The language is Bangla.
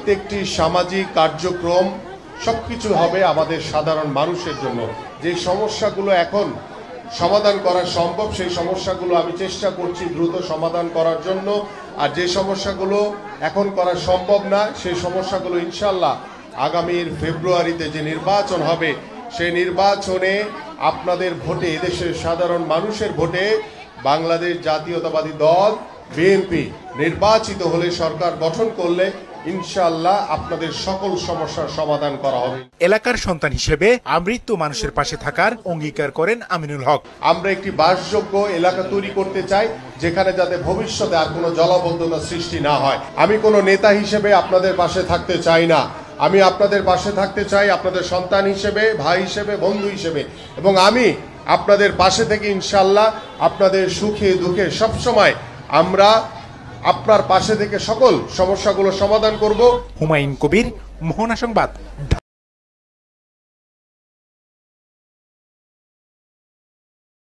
প্রত্যেকটি সামাজিক কার্যক্রম সবকিছু হবে আমাদের সাধারণ মানুষের জন্য। যে সমস্যাগুলো এখন সমাধান করা সম্ভব সেই সমস্যাগুলো আমি চেষ্টা করছি দ্রুত সমাধান করার জন্য, আর যে সমস্যাগুলো এখন করা সম্ভব না সেই সমস্যাগুলো ইনশাল্লাহ আগামীর ফেব্রুয়ারিতে যে নির্বাচন হবে সেই নির্বাচনে আপনাদের ভোটে, এদেশের সাধারণ মানুষের ভোটে বাংলাদেশ জাতীয়তাবাদী দল বিএনপি নির্বাচিত হলে, সরকার গঠন করলে ইনশাআল্লাহ আপনাদের সকল সমস্যার সমাধান করা হবে। এলাকার সন্তান হিসেবে আমৃত্যু মানুষের পাশে থাকার অঙ্গীকার করেন আমিনুল হক। আমরা একটি বাসযোগ্য এলাকা তৈরি করতে চাই যেখানে যাতে ভবিষ্যতে আর কোনো জলাবদ্ধতা সৃষ্টি না হয়। আমি কোনো নেতা হিসেবে আপনাদের পাশে থাকতে চাই না, আমি আপনাদের পাশে থাকতে চাই আপনাদের সন্তান হিসেবে, ভাই হিসেবে, বন্ধু হিসেবে, এবং আমি আপনাদের পাশে থেকে ইনশাআল্লাহ আপনাদের সুখে দুঃখে সবসময় আমরা আপনার পাশে থেকে সকল সমস্যাগুলো সমাধান করব। হুমায়ুন কবির, মোহনা সংবাদ।